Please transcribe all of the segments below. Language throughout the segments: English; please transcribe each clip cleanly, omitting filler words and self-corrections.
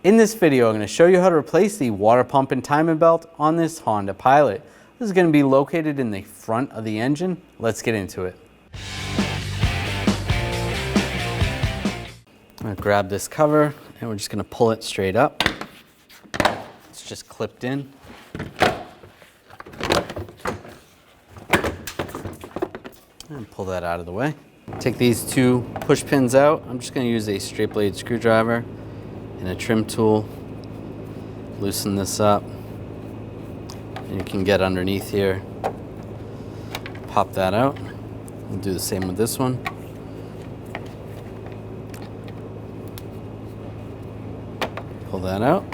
In this video, I'm going to show you how to replace the water pump and timing belt on this Honda Pilot. This is going to be located in the front of the engine. Let's get into it. I'm going to grab this cover and we're just going to pull it straight up. It's just clipped in. And pull that out of the way. Take these two push pins out. I'm just going to use a straight blade screwdriver and a trim tool. Loosen this up. And you can get underneath here. Pop that out. We'll do the same with this one. Pull that out.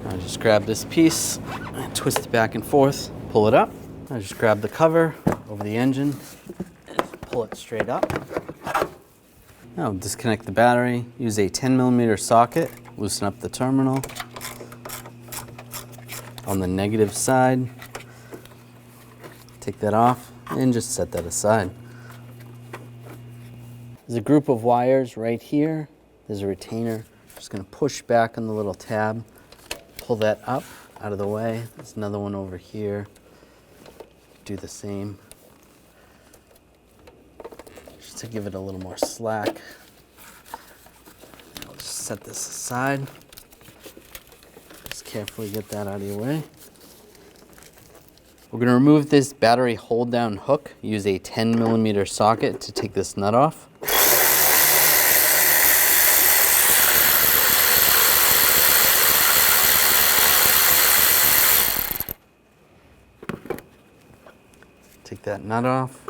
Now just grab this piece and twist it back and forth. Pull it up. Now just grab the cover over the engine and pull it straight up. Now disconnect the battery. Use a 10mm socket. Loosen up the terminal. On the negative side, take that off and just set that aside. There's a group of wires right here. There's a retainer. Just going to push back on the little tab, pull that up out of the way. There's another one over here. Do the same. Just to give it a little more slack. I'll just set this aside. Just carefully get that out of your way. We're going to remove this battery hold down hook. Use a 10mm socket to take this nut off. Take that nut off,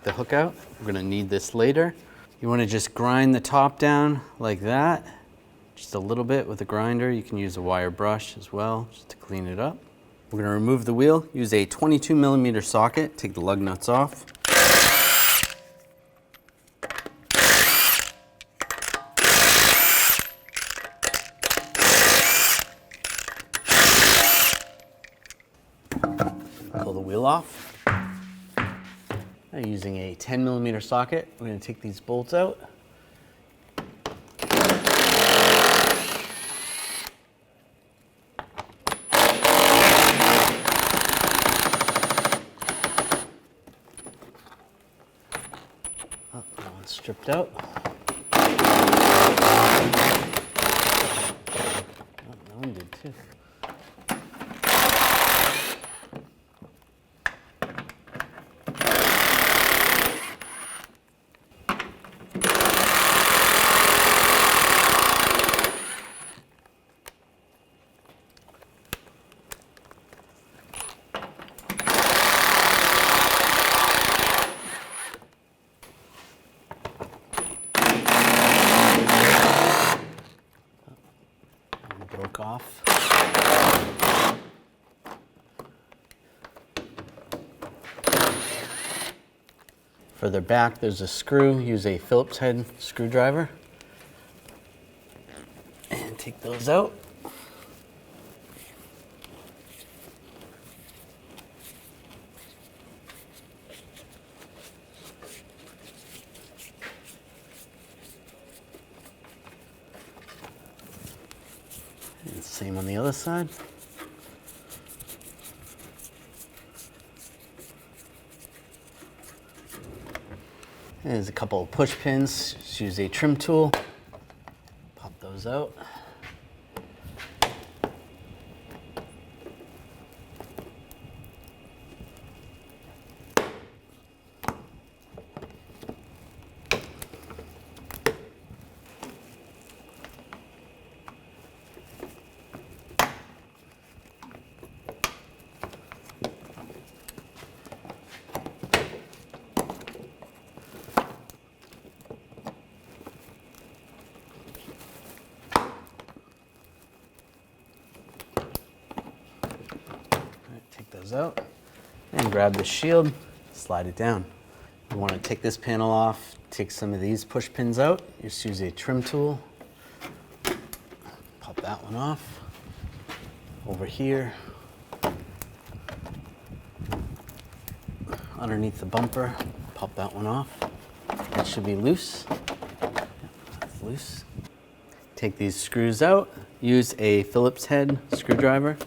the hook out. We're going to need this later. You want to just grind the top down like that. Just a little bit with a grinder. You can use a wire brush as well, just to clean it up. We're going to remove the wheel. Use a 22mm socket. Take the lug nuts off. Pull the wheel off. Now using a 10mm socket, we're going to take these bolts out. Oh, that one's stripped out. Oh, that one did too. Broke off. Further back, there's a screw. Use a Phillips head screwdriver and take those out. And same on the other side. And there's a couple of push pins. Just use a trim tool. Pop those out. Those out and grab the shield, slide it down. You want to take this panel off, take some of these push pins out, just use a trim tool, pop that one off. Over here, underneath the bumper, pop that one off. That should be loose. That's loose. Take these screws out, Use a Phillips head screwdriver.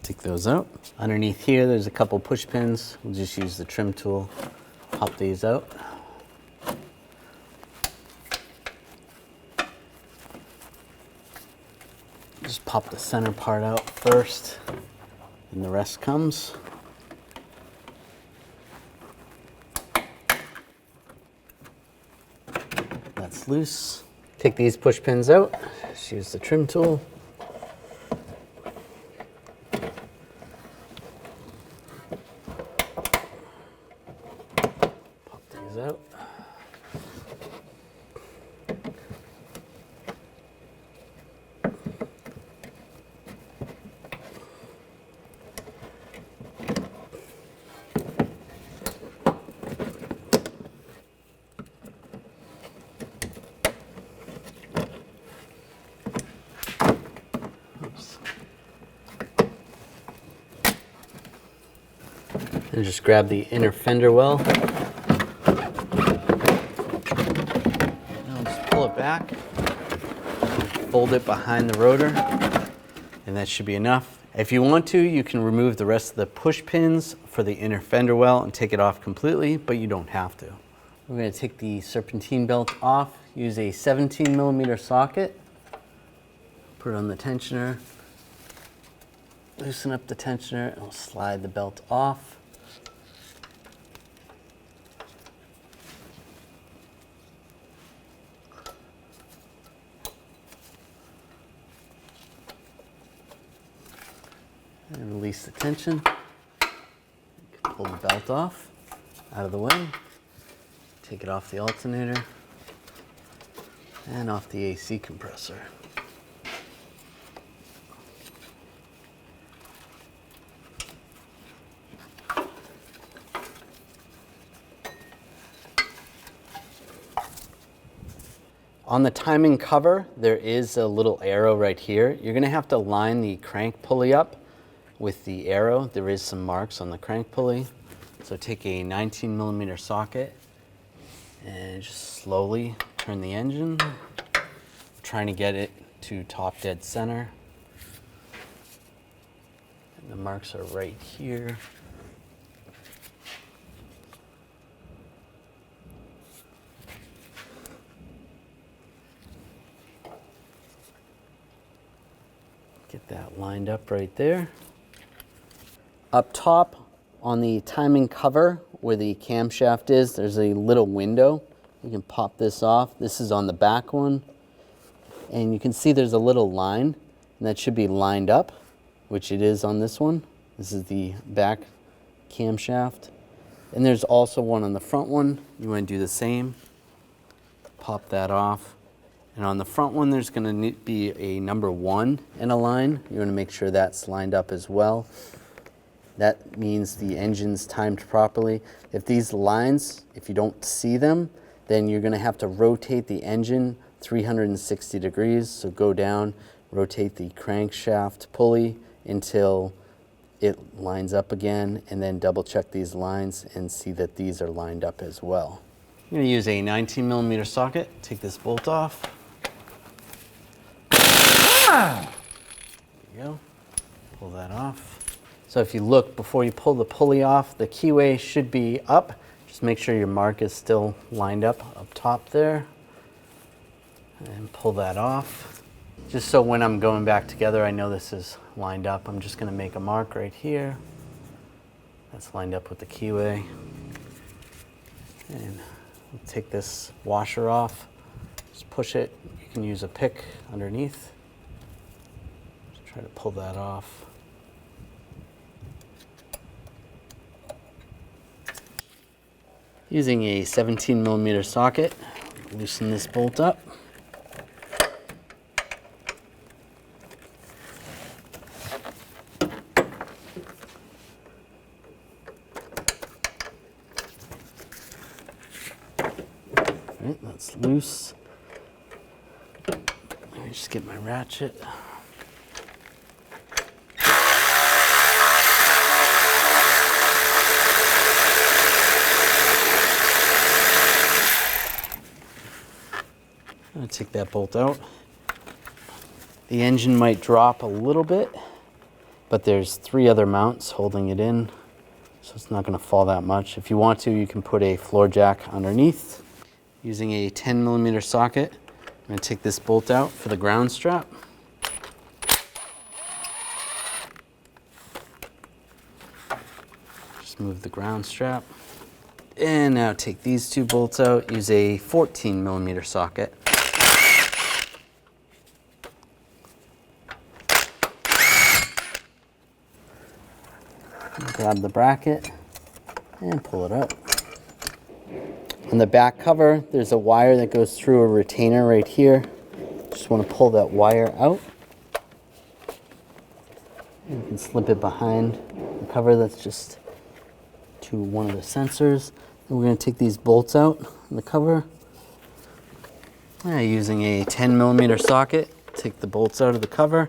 Take those out. Underneath here, there's a couple push pins. We'll just use the trim tool, pop these out. Just pop the center part out first, and the rest comes. That's loose. Take these push pins out. Just use the trim tool. Out. Oops. And just grab the inner fender well. Back, fold it behind the rotor, and that should be enough. If you want to, you can remove the rest of the push pins for the inner fender well and take it off completely, but you don't have to. We're going to take the serpentine belt off, use a 17mm socket, put it on the tensioner, loosen up the tensioner, and we'll slide the belt off. And release the tension. Pull the belt off, out of the way. Take it off the alternator and off the AC compressor. On the timing cover, there is a little arrow right here. You're going to have to line the crank pulley up with the arrow. There is some marks on the crank pulley. So take a 19mm socket and just slowly turn the engine, trying to get it to top dead center. And the marks are right here. Get that lined up right there. Up top on the timing cover where the camshaft is, there's a little window. You can pop this off. This is on the back one. And you can see there's a little line, and that should be lined up, which it is on this one. This is the back camshaft. And there's also one on the front one. You want to do the same. Pop that off. And on the front one, there's going to be a number 1 in a line. You want to make sure that's lined up as well. That means the engine's timed properly. If these lines, if you don't see them, then you're going to have to rotate the engine 360 degrees. So go down, rotate the crankshaft pulley until it lines up again, and then double check these lines and see that these are lined up as well. I'm going to use a 19mm socket. Take this bolt off. There you go. Pull that off. So if you look, before you pull the pulley off, the keyway should be up. Just make sure your mark is still lined up top there. And pull that off. Just so when I'm going back together, I know this is lined up. I'm just going to make a mark right here. That's lined up with the keyway. And we'll take this washer off. Just push it. You can use a pick underneath. Just try to pull that off. Using a 17mm socket, loosen this bolt up. loose. Let me just get my ratchet. I'm going to take that bolt out. The engine might drop a little bit, but there's 3 other mounts holding it in, so it's not going to fall that much. If you want to, you can put a floor jack underneath. Using a 10mm socket, I'm going to take this bolt out for the ground strap. Just move the ground strap. And now take these 2 bolts out, use a 14mm socket. Grab the bracket and pull it up. On the back cover, there's a wire that goes through a retainer right here. Just want to pull that wire out. You can slip it behind the cover. That's just to one of the sensors. And we're going to take these bolts out on the cover. Using a 10mm socket, take the bolts out of the cover.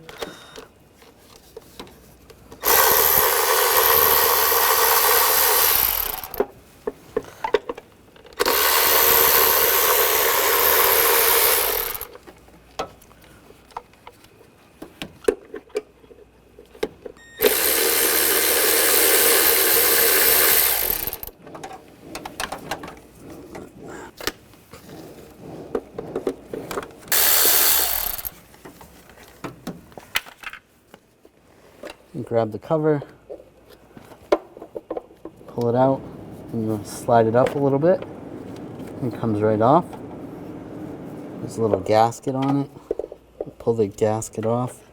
And grab the cover, pull it out, and you slide it up a little bit. It comes right off. There's a little gasket on it. Pull the gasket off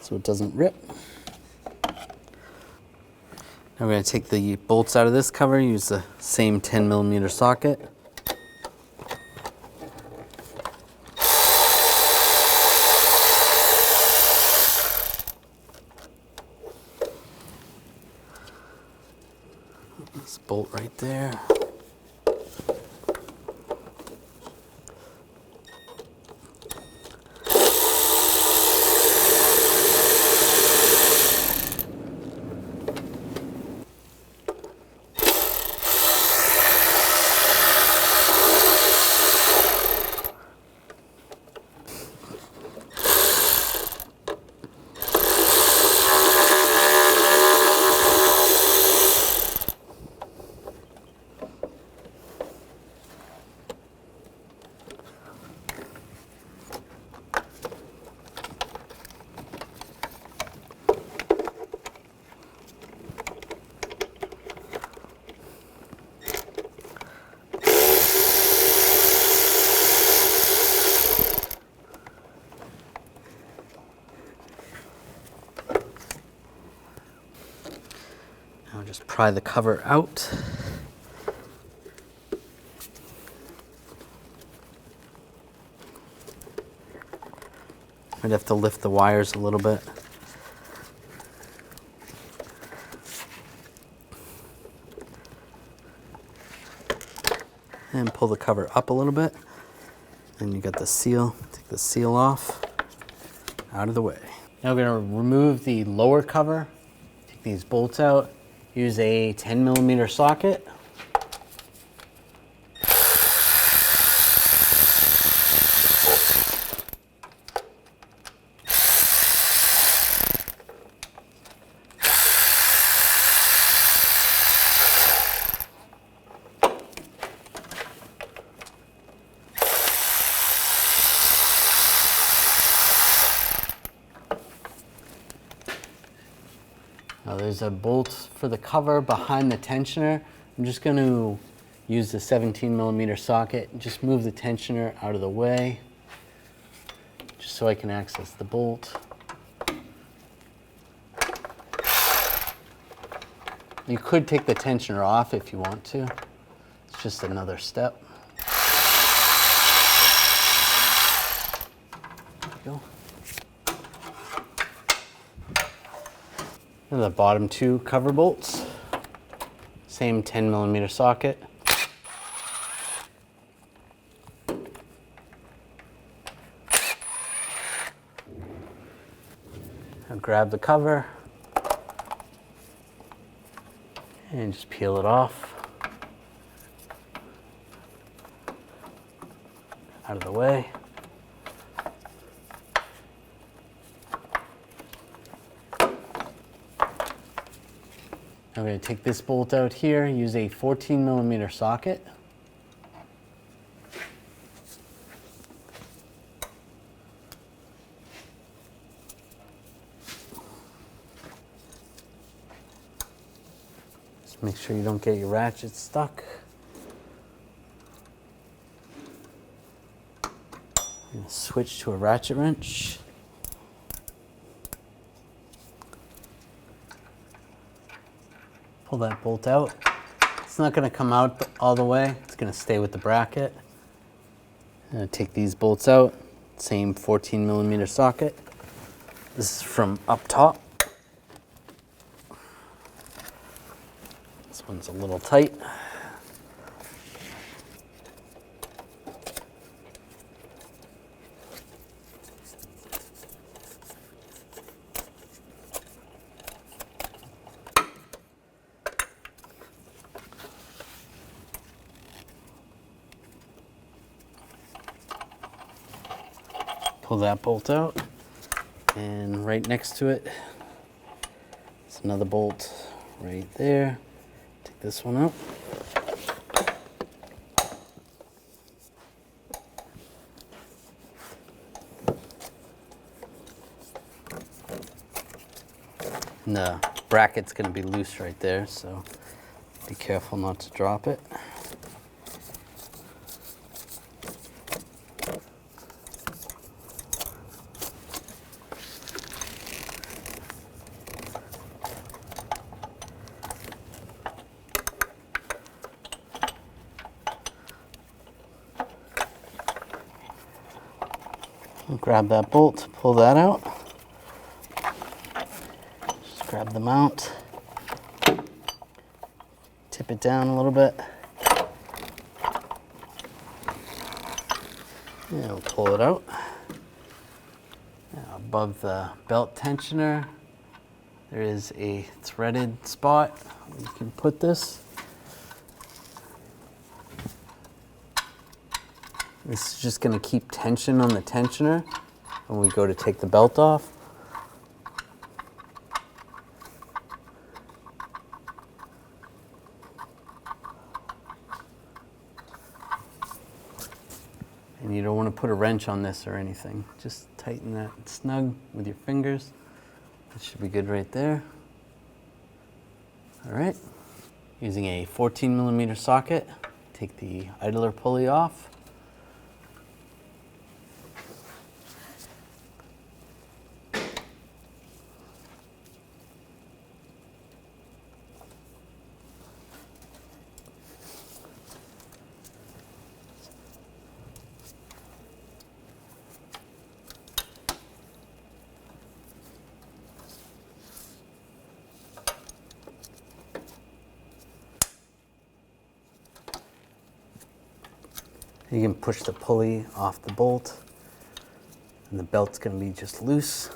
so it doesn't rip. Now we're going to take the bolts out of this cover, use the same 10mm socket. This bolt right there. Now just pry the cover out. I'd have to lift the wires a little bit. And pull the cover up a little bit. Then you got the seal. Take the seal off. Out of the way. Now we're going to remove the lower cover. Take these bolts out. Use a 10mm socket. Now there's a bolt for the cover behind the tensioner. I'm just going to use the 17mm socket and just move the tensioner out of the way, just so I can access the bolt. You could take the tensioner off if you want to. It's just another step. There you go. And the bottom 2 cover bolts, same 10mm socket. grab the cover and just peel it off. Out of the way. I'm going to take this bolt out here, use a 14mm socket. Just make sure you don't get your ratchet stuck. I'm going to switch to a ratchet wrench. Pull that bolt out. It's not going to come out all the way. It's going to stay with the bracket. I'm going to take these bolts out. Same 14mm socket. This is from up top. This one's a little tight. Pull that bolt out, and right next to it is another bolt right there. Take this one out. And the bracket's going to be loose right there, so be careful not to drop it. Grab that bolt, pull that out. Just grab the mount, tip it down a little bit, and we'll pull it out. Now, above the belt tensioner, there is a threaded spot where you can put this. This is just going to keep tension on the tensioner when we go to take the belt off. And you don't want to put a wrench on this or anything. Just tighten that snug with your fingers. That should be good right there. All right. Using a 14mm socket, take the idler pulley off. You can push the pulley off the bolt, and the belt's going to be just loose.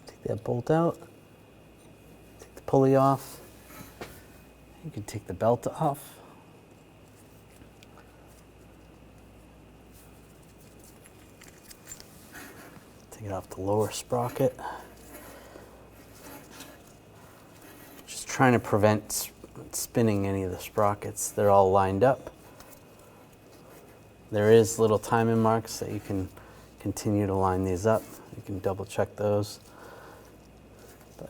Take that bolt out, take the pulley off. You can take the belt off. Take it off the lower sprocket. Just trying to prevent spinning any of the sprockets. They're all lined up. There is little timing marks that you can continue to line these up. You can double check those. But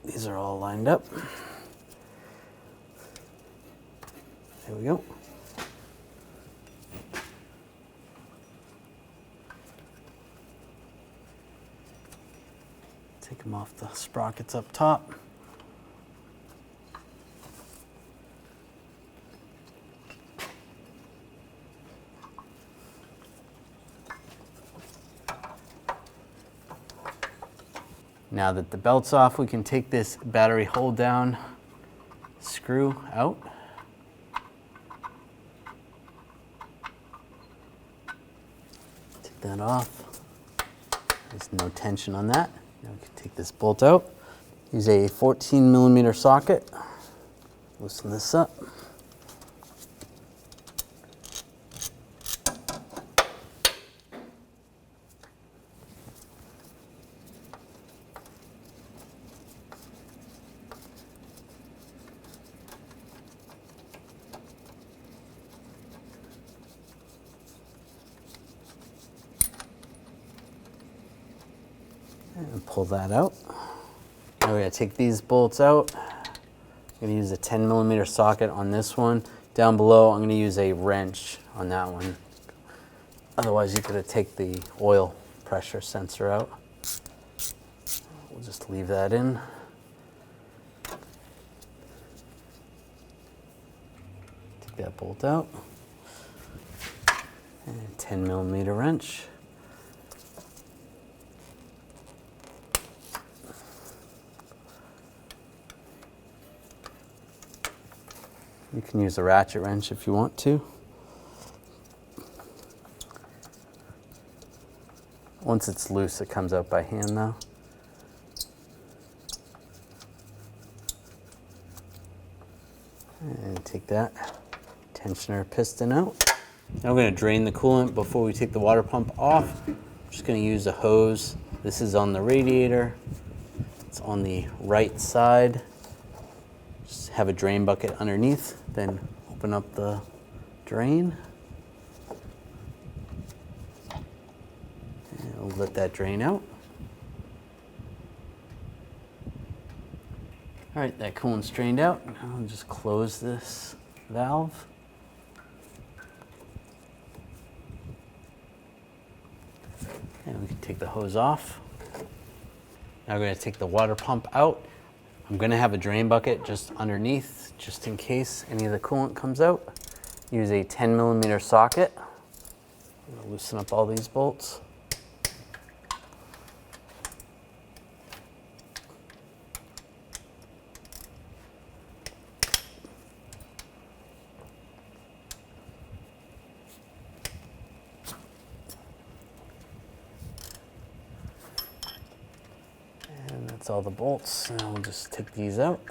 these are all lined up. There we go. Take them off the sprockets up top. Now that the belt's off, we can take this battery hold down screw out. Take that off. There's no tension on that. Now we can take this bolt out. Use a 14mm socket. Loosen this up. And pull that out. Now we're going to take these bolts out. I'm going to use a 10mm socket on this one. Down below, I'm going to use a wrench on that one. Otherwise, you could take the oil pressure sensor out. We'll just leave that in. Take that bolt out. And 10mm wrench. You can use a ratchet wrench if you want to. Once it's loose, it comes out by hand though. And take that tensioner piston out. Now we're going to drain the coolant before we take the water pump off. I'm just going to use a hose. This is on the radiator. It's on the right side. Just have a drain bucket underneath, then open up the drain. And we'll let that drain out. All right, that coolant's drained out. Now I'll just close this valve. And we can take the hose off. Now we're going to take the water pump out. I'm going to have a drain bucket just underneath, just in case any of the coolant comes out. Use a 10mm socket. I'm going to loosen up all these bolts. That's all the bolts. Now we'll just take these out.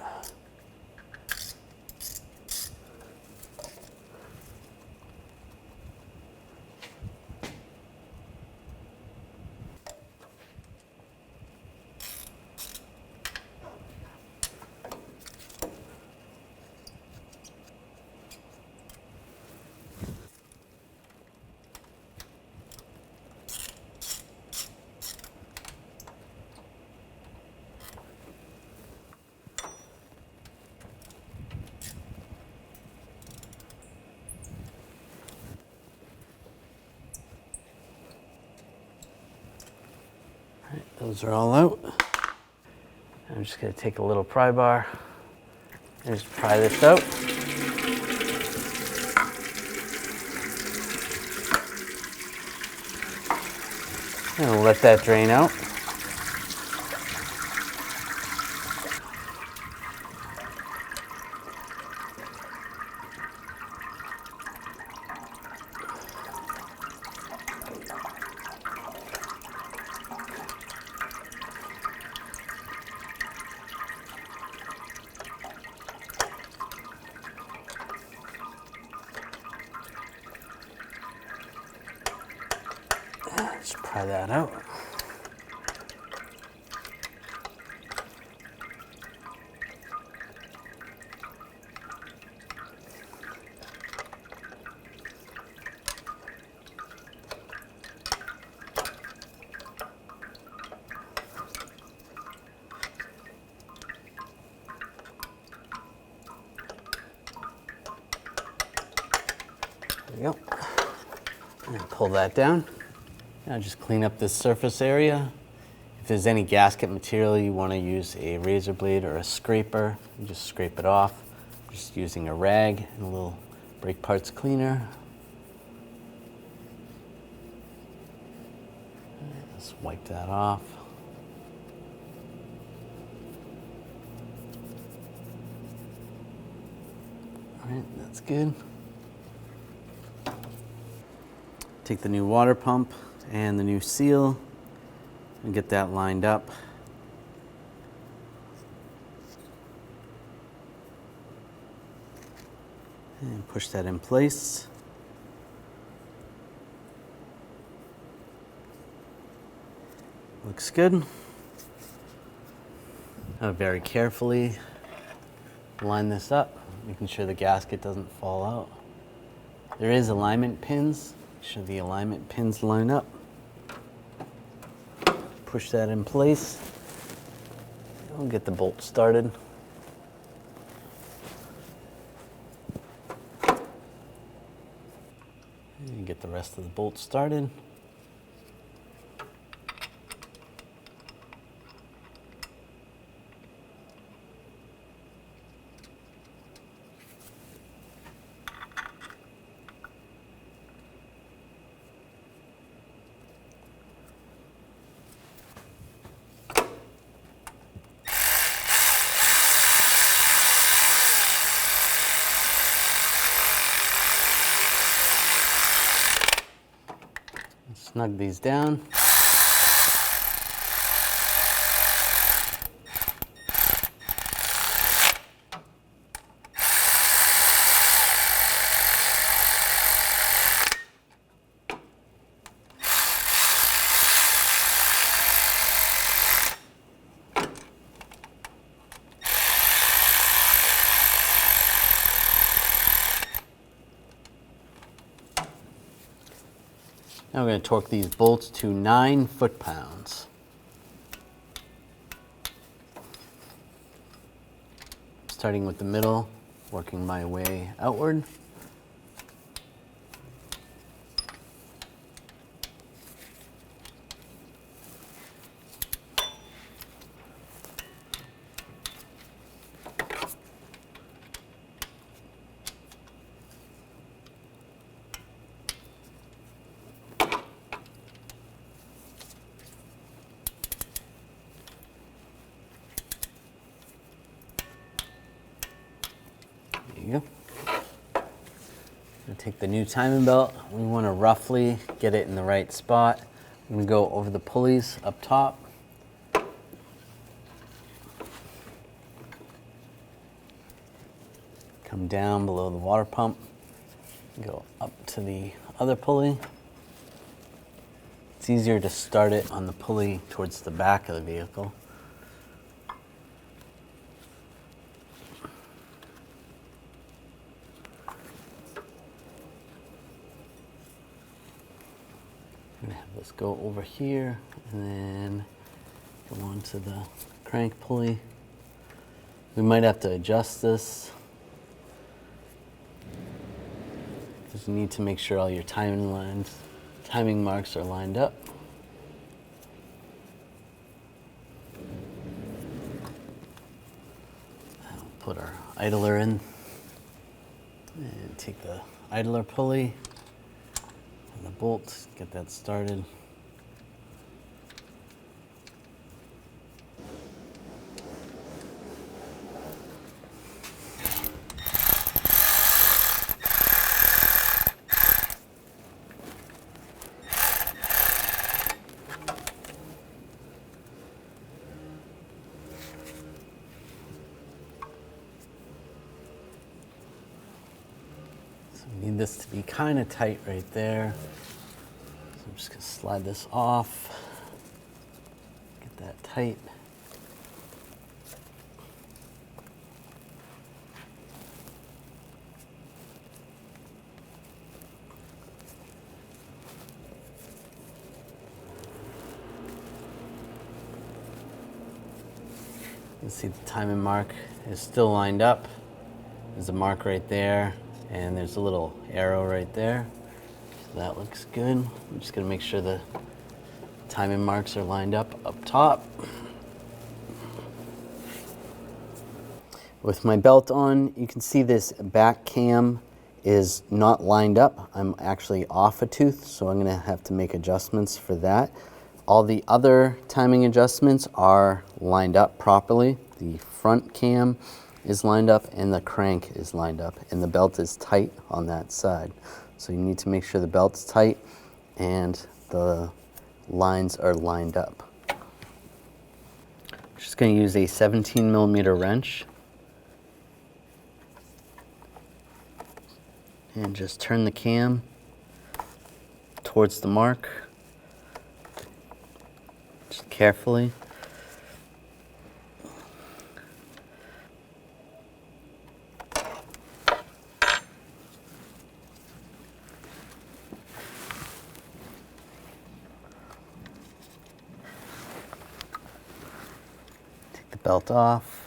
Those are all out. I'm just going to take a little pry bar and just pry this out. And we'll let that drain out. Just pry that out. There we go. And pull that down. Now just clean up this surface area. If there's any gasket material, you want to use a razor blade or a scraper. You just scrape it off. Just using a rag and a little brake parts cleaner. Just wipe that off. That's good. Take the new water pump and the new seal and get that lined up. And push that in place. Looks good. Now very carefully line this up, making sure the gasket doesn't fall out. There is alignment pins. Make sure the alignment pins line up. Push that in place. We'll get the bolt started. And get the rest of the bolts started. Snug these down. Now we're going to torque these bolts to 9 foot-pounds. Starting with the middle, working my way outward. There you go. Take the new timing belt. We want to roughly get it in the right spot. I'm going to go over the pulleys up top. Come down below the water pump. Go up to the other pulley. It's easier to start it on the pulley towards the back of the vehicle. I'm gonna have this go over here and then go onto the crank pulley. We might have to adjust this because you need to make sure all your timing marks are lined up. I'll put our idler in and take the idler pulley and the bolts, get that started. Need this to be kind of tight right there. So I'm just going to slide this off, get that tight. You can see the timing mark is still lined up. There's a mark right there. And there's a little arrow right there. So that looks good. I'm just gonna make sure the timing marks are lined up top. With my belt on, you can see this back cam is not lined up. I'm actually off a tooth, so I'm gonna have to make adjustments for that. All the other timing adjustments are lined up properly. The front cam is lined up and the crank is lined up, and the belt is tight on that side. So you need to make sure the belt's tight and the lines are lined up. I'm just going to use a 17mm wrench and just turn the cam towards the mark, just carefully. Take the belt off.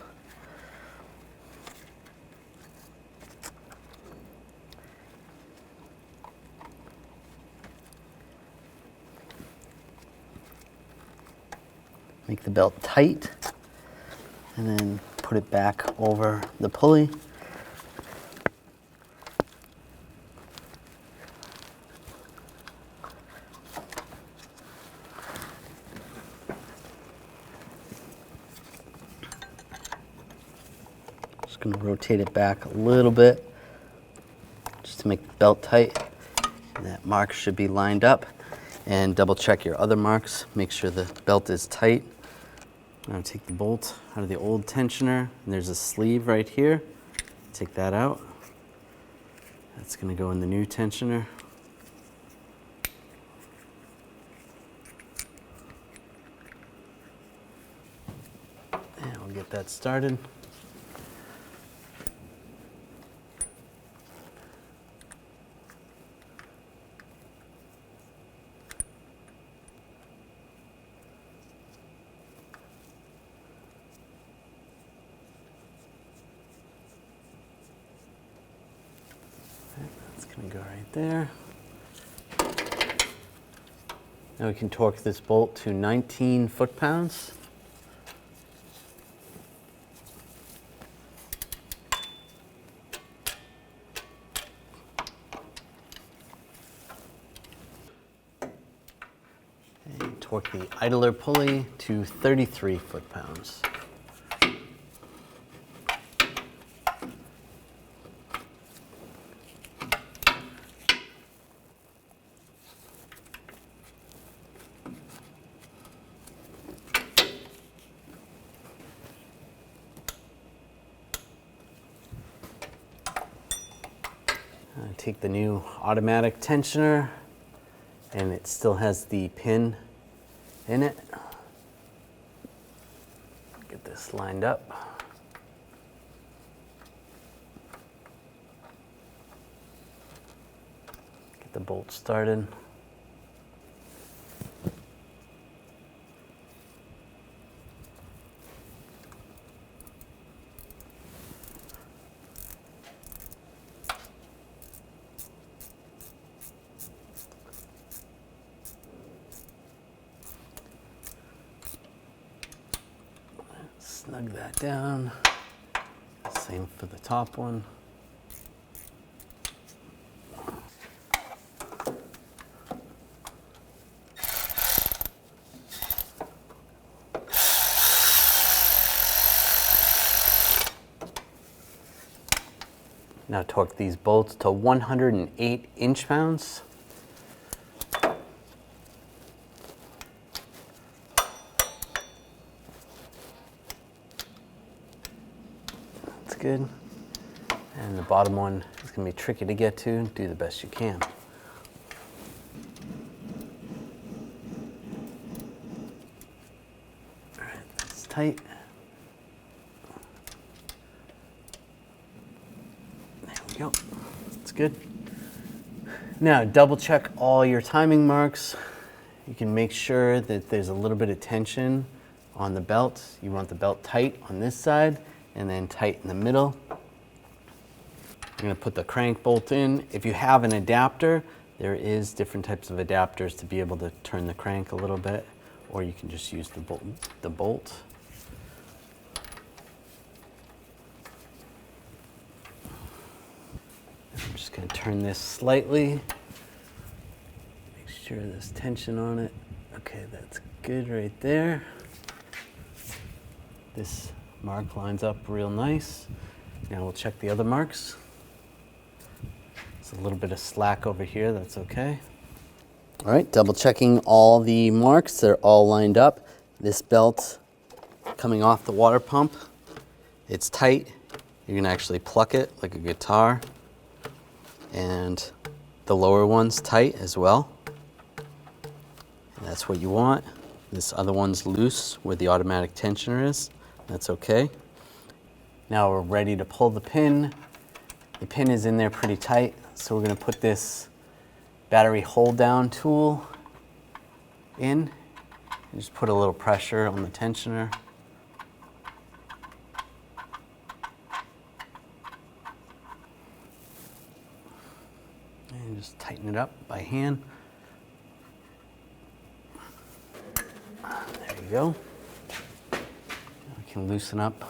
Make the belt tight, and then put it back over the pulley. Just going to rotate it back a little bit just to make the belt tight. And that mark should be lined up. And double check your other marks. Make sure the belt is tight. I'm going to take the bolt out of the old tensioner, and there's a sleeve right here. Take that out. That's going to go in the new tensioner. And we'll get that started. That's going to go right there. Now we can torque this bolt to 19 foot-pounds. And torque the idler pulley to 33 foot-pounds. Take the new automatic tensioner, and it still has the pin in it. Get this lined up. Get the bolt started. Snug that down. Same for the top one. Now torque these bolts to 108 inch-pounds. Good. And the bottom one is going to be tricky to get to. Do the best you can. All right, that's tight. There we go. That's good. Now double check all your timing marks. You can make sure that there's a little bit of tension on the belt. You want the belt tight on this side and then tight in the middle. I'm going to put the crank bolt in. If you have an adapter, there is different types of adapters to be able to turn the crank a little bit, or you can just use the bolt. I'm just going to turn this slightly. Make sure there's tension on it. Okay, that's good right there. This mark lines up real nice. Now we'll check the other marks. It's a little bit of slack over here, that's okay. All right, double checking all the marks. They're all lined up. This belt coming off the water pump, it's tight. You're gonna actually pluck it like a guitar. And the lower one's tight as well. And that's what you want. This other one's loose where the automatic tensioner is. That's okay. Now we're ready to pull the pin. The pin is in there pretty tight, so we're gonna put this battery hold down tool in. And just put a little pressure on the tensioner. And just tighten it up by hand. There you go. We can loosen up.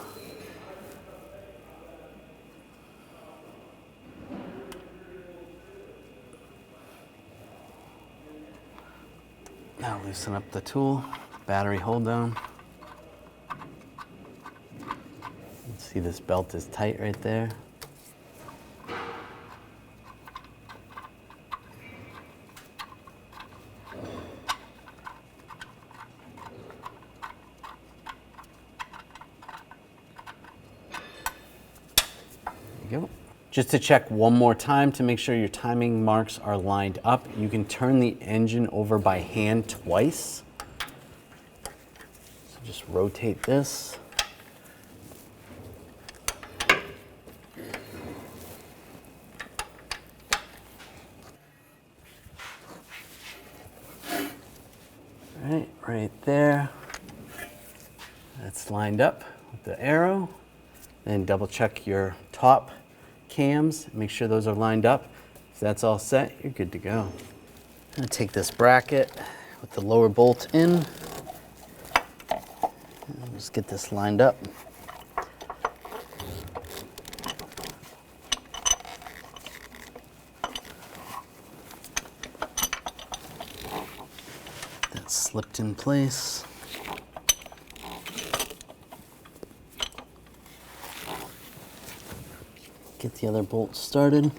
Now loosen up the tool, battery hold down. You can see this belt is tight right there. Go. Just to check one more time to make sure your timing marks are lined up, you can turn the engine over by hand twice. So just rotate this. All right, right there. That's lined up with the arrow. Then double check your top cams, make sure those are lined up. If that's all set, you're good to go. I'm gonna take this bracket with the lower bolt in. And just get this lined up. That's slipped in place. Get the other bolt started.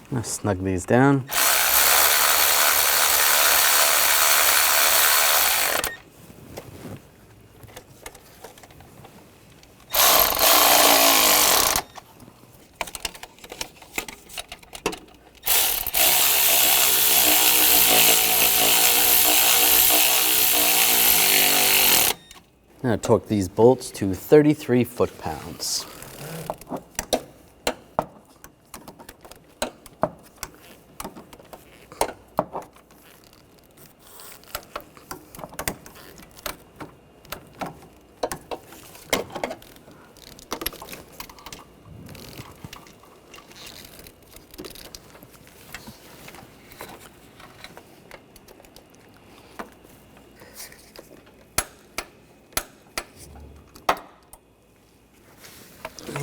I'm gonna snug these down. Now torque these bolts to 33 foot-pounds.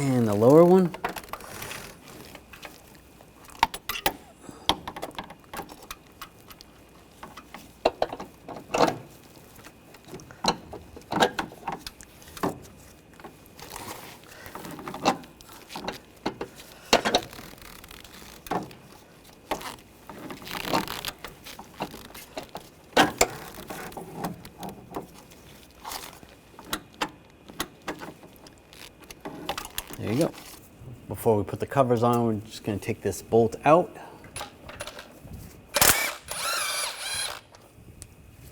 And the lower one. There you go. Before we put the covers on, we're just going to take this bolt out.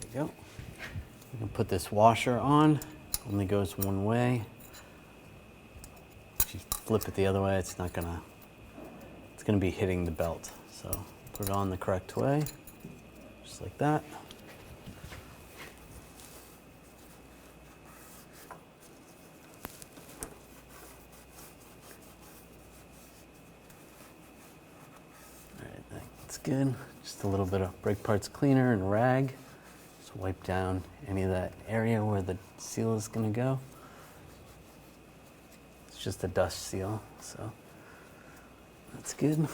There you go. We can put this washer on. Only goes one way. If you flip it the other way, it's going to be hitting the belt. So put it on the correct way, just like that. All right, that's good. Just a little bit of brake parts cleaner and rag. wipe down any of that area where the seal is going to go. It's just a dust seal, so that's good.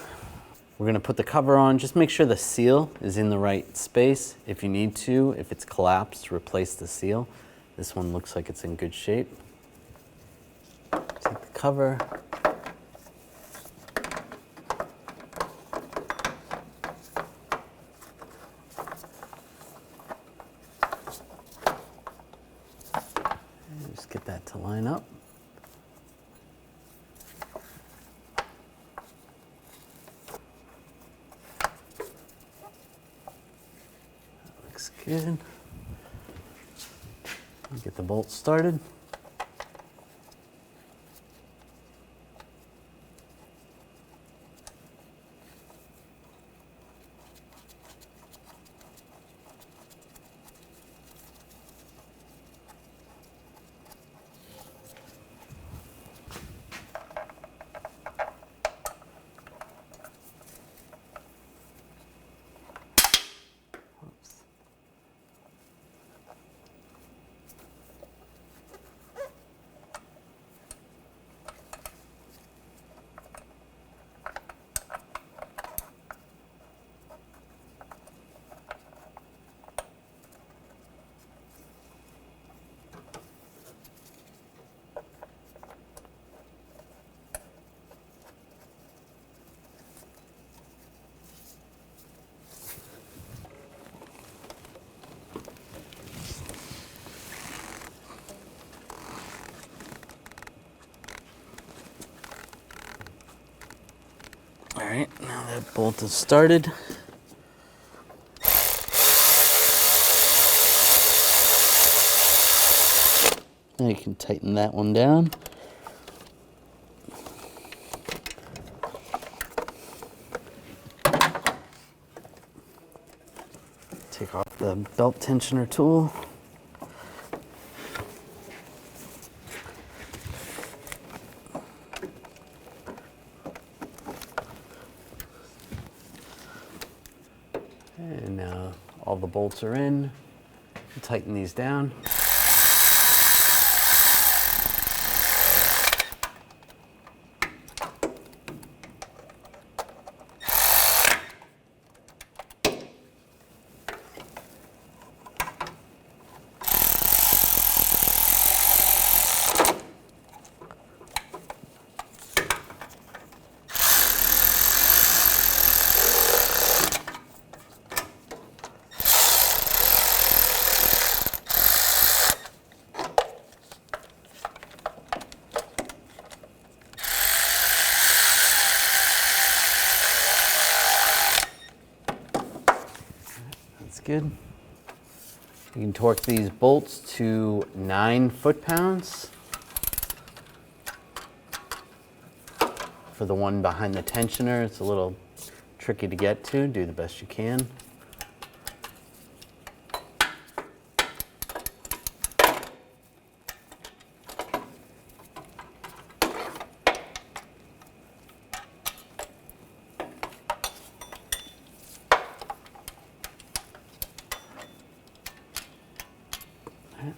We're going to put the cover on. Just make sure the seal is in the right space. If you need to, if it's collapsed, replace the seal. This one looks like it's in good shape. Take the cover. And just get that to line up. Looks good. Get the bolts started. All right, now that bolt is started. Now you can tighten that one down. Take off the belt tensioner tool. And now all the bolts are in. Tighten these down. That's good. You can torque these bolts to 9 foot-pounds. For the one behind the tensioner, it's a little tricky to get to. Do the best you can.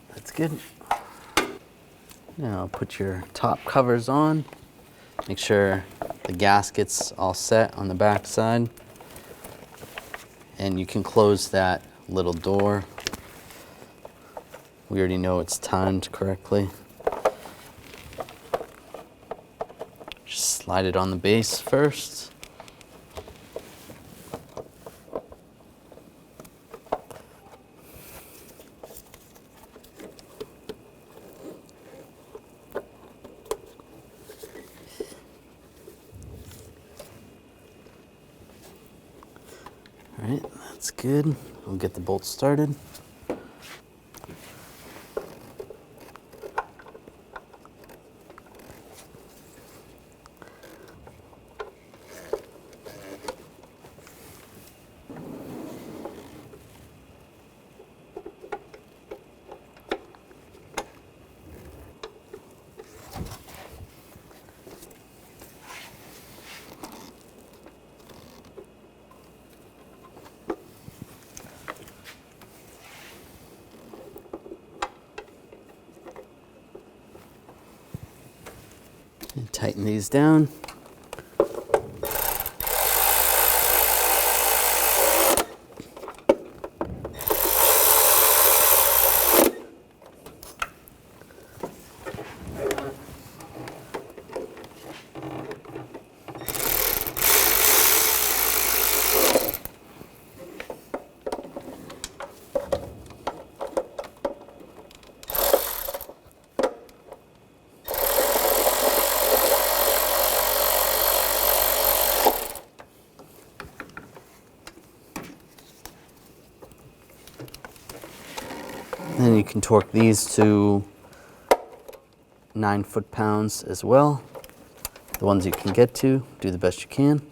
That's good. Now put your top covers on. Make sure the gasket's all set on the back side. And you can close that little door. We already know it's timed correctly. Just slide it on the base first. All right, that's good. We'll get the bolts started. Tighten these down. Then you can torque these to 9 foot-pounds as well. The ones you can get to, do the best you can.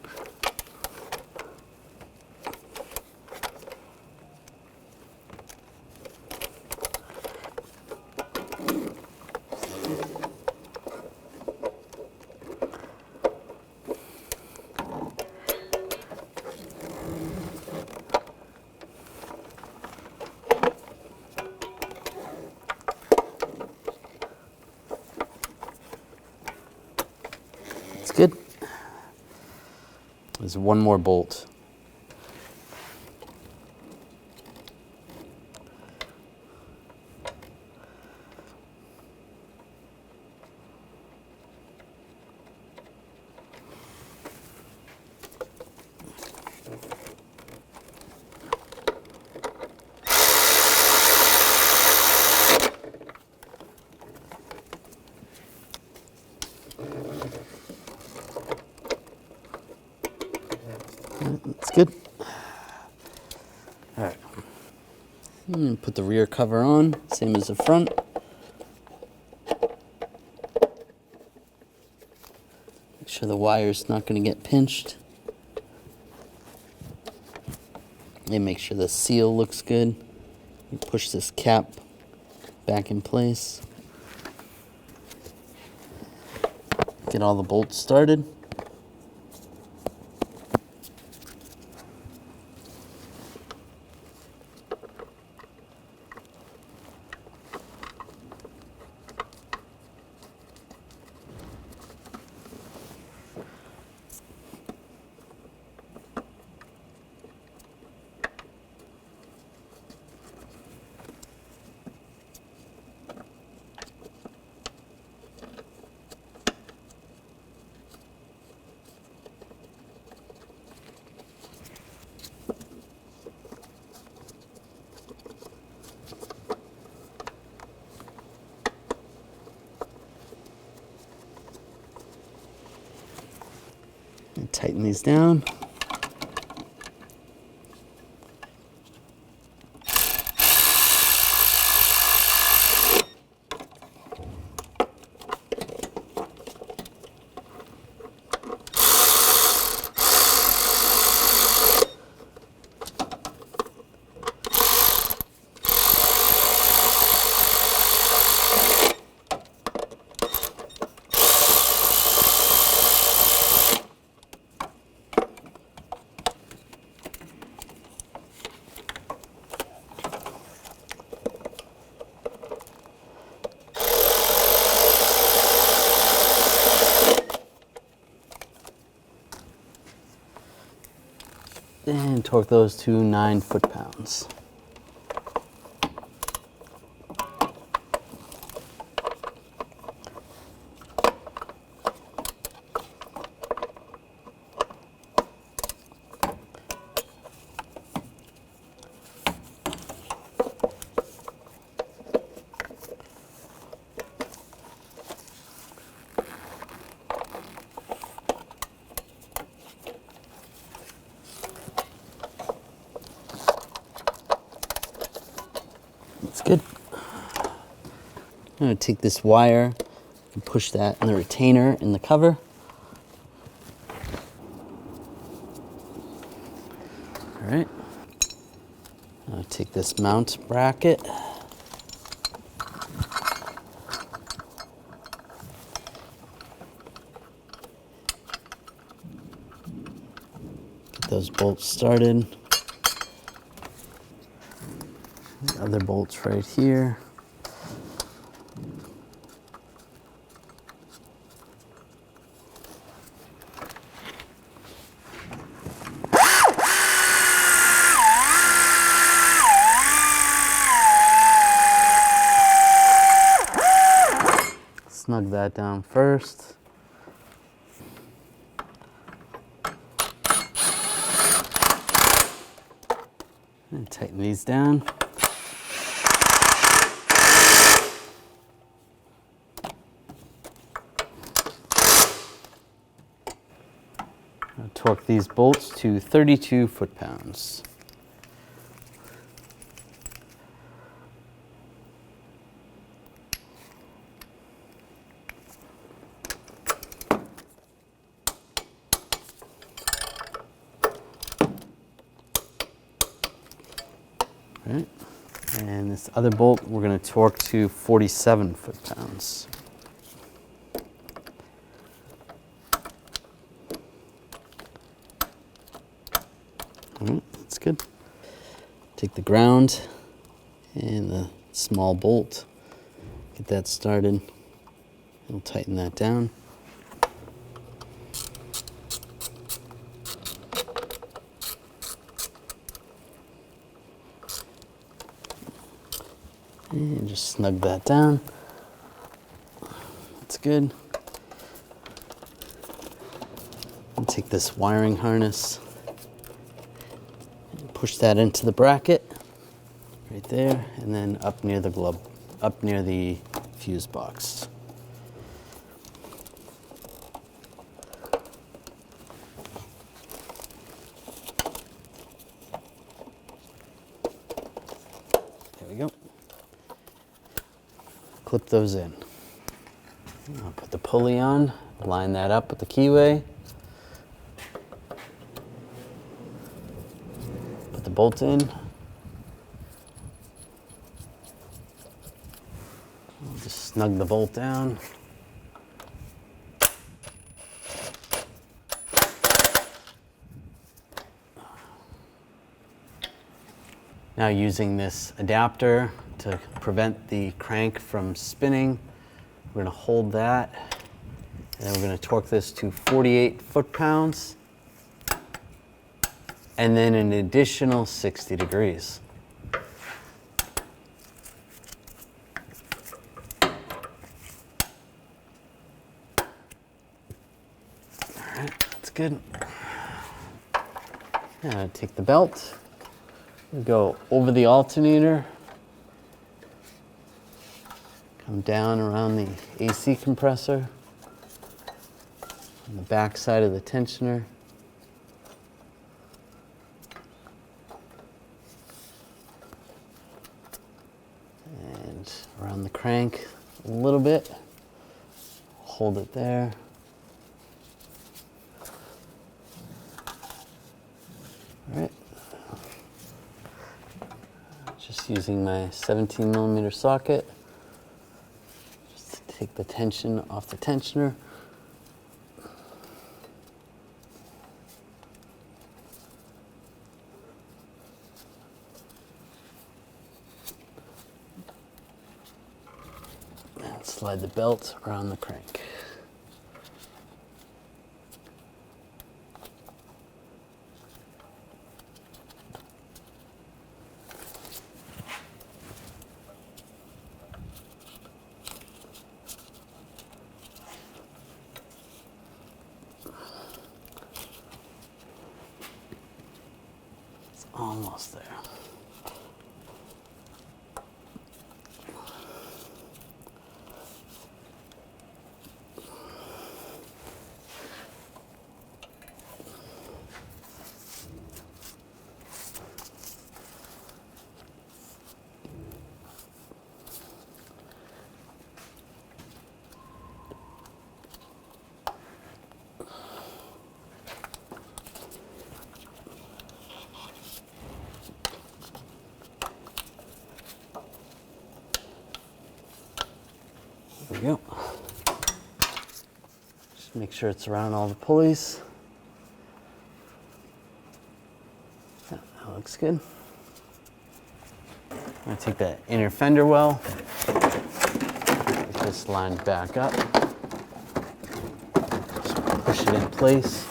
It's good. There's one more bolt. That's good. All right. Put the rear cover on, same as the front. Make sure the wire's not going to get pinched. And make sure the seal looks good. You push this cap back in place. Get all the bolts started. And tighten these down. And torque those to 9 foot-pounds. That's good. I'm going to take this wire and push that in the retainer in the cover. All right. I'll take this mount bracket. Get those bolts started. Other bolts right here. snug that down first. And tighten these down. I'll torque these bolts to 32 foot-pounds. Right. And this other bolt we're going to torque to 47 foot-pounds. All right, that's good. Take the ground and the small bolt, get that started. We'll tighten that down. And just snug that down. That's good. And take this wiring harness and push that into the bracket right there, and then up near the glove, up near the fuse box. There we go. Clip those in. I'll put the pulley on, line that up with the keyway. Put the bolt in. I'll just snug the bolt down. Now using this adapter to prevent the crank from spinning, we're going to hold that, and then we're going to torque this to 48 foot-pounds, and then an additional 60 degrees. All right, that's good. Now take the belt, go over the alternator, come down around the AC compressor, on the back side of the tensioner. And around the crank a little bit, hold it there. All right. Just using my 17mm socket. Just to take the tension off the tensioner. And slide the belt around the crank. Almost there. There we go. Just make sure it's around all the pulleys. Yeah, that looks good. I'm going to take that inner fender well, get this lined back up, just push it in place.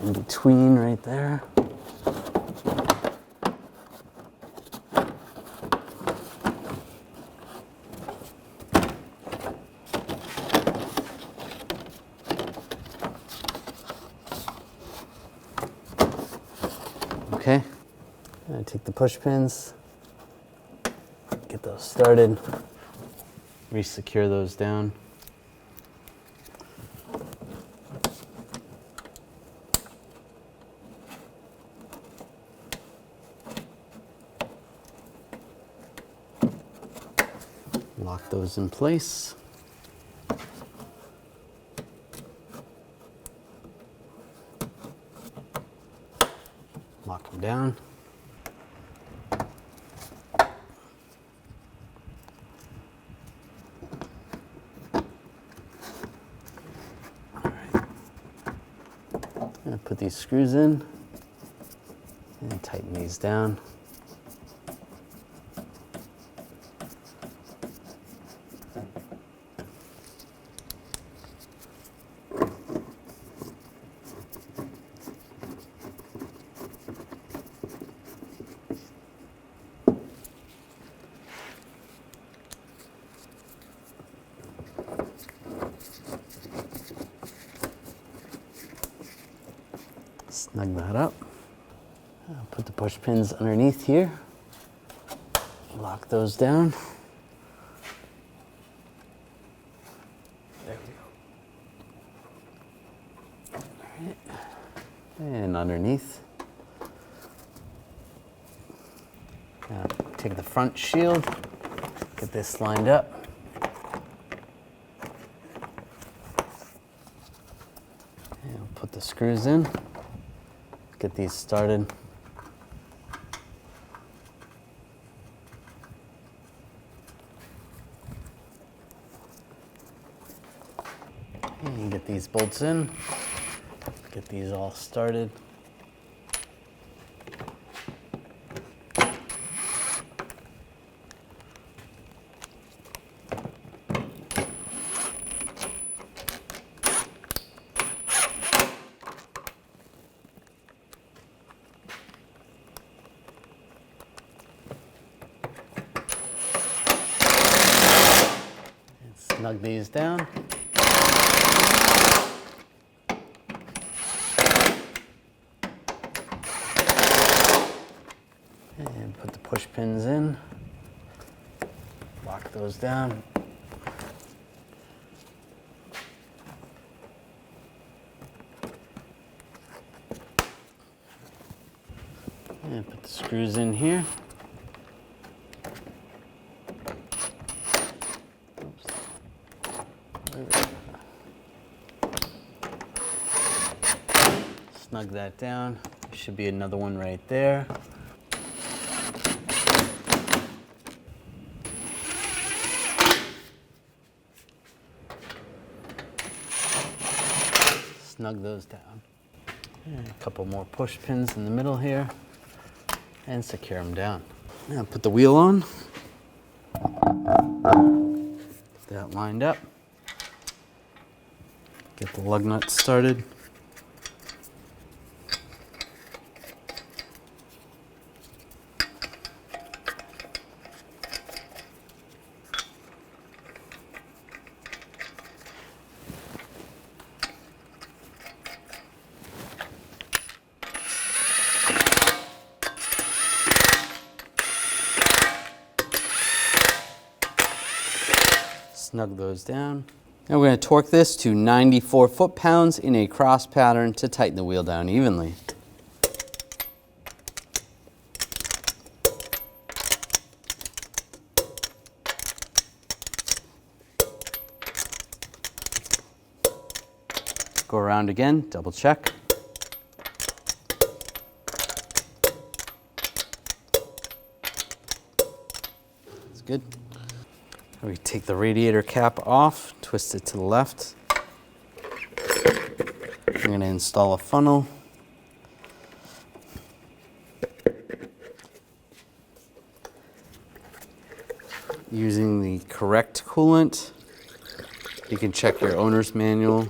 go in between right there. Okay, I take the push pins, get those started, re-secure those down. Lock those in place. Lock them down. All right. I'm going to put these screws in and tighten these down. Snug that up. I'll put the push pins underneath here. Lock those down. There we go. All right. And underneath. Now take the front shield, get this lined up. And I'll put the screws in. Get these started. And get these bolts in. Get these all started. Snug these down. And put the push pins in. Lock those down. And put the screws in here. Snug that down. There should be another one right there. Snug those down. And a couple more push pins in the middle here and secure them down. Now put the wheel on. Get that lined up. Get the lug nut started. Snug those down. Now we're going to torque this to 94 foot-pounds in a cross pattern to tighten the wheel down evenly. Go around again, double check. That's good. We take the radiator cap off, twist it to the left. I'm going to install a funnel. Using the correct coolant, you can check your owner's manual.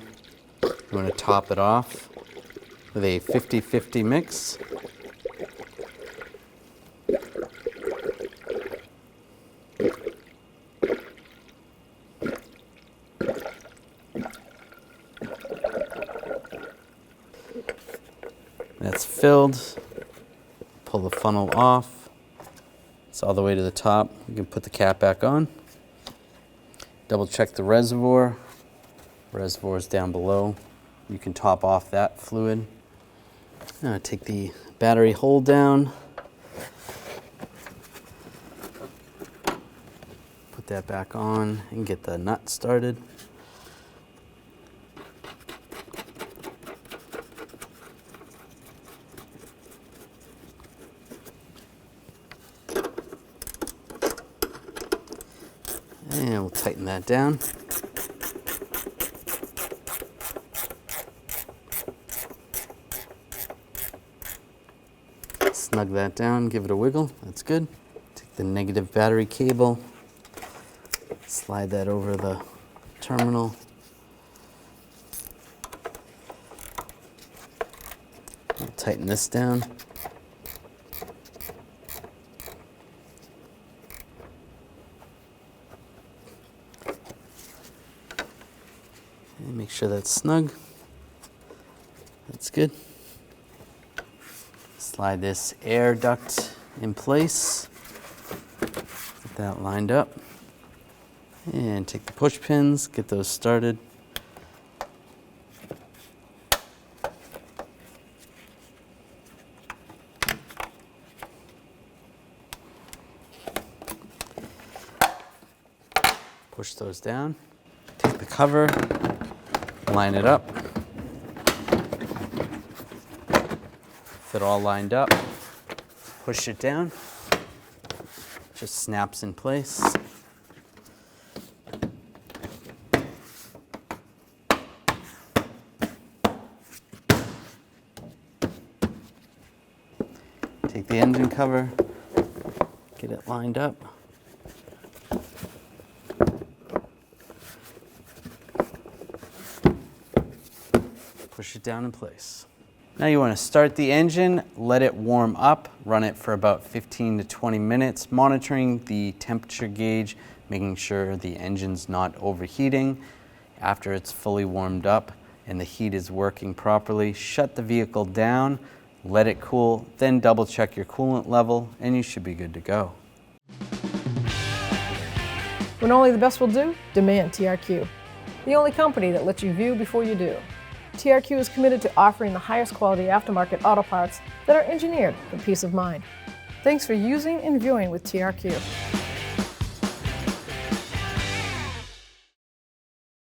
You want to top it off with a 50-50 mix. That's filled. Pull the funnel off. It's all the way to the top. You can put the cap back on. Double check the reservoir. Reservoir is down below. You can top off that fluid. Now take the battery hold down. Put that back on and get the nut started. And we'll tighten that down. Snug that down, give it a wiggle, that's good. Take the negative battery cable, slide that over the terminal. We'll tighten this down. And make sure that's snug. That's good. Slide this air duct in place. Get that lined up. And take the push pins, get those started. Push those down. Take the cover, line it up. It all lined up, push it down, just snaps in place. Take the engine cover, get it lined up. Push it down in place. Now you want to start the engine, let it warm up, run it for about 15 to 20 minutes, monitoring the temperature gauge, making sure the engine's not overheating. After it's fully warmed up and the heat is working properly, shut the vehicle down, let it cool, then double check your coolant level, and you should be good to go. When only the best will do, demand TRQ. The only company that lets you view before you do. TRQ is committed to offering the highest quality aftermarket auto parts that are engineered for peace of mind. Thanks for using and viewing with TRQ.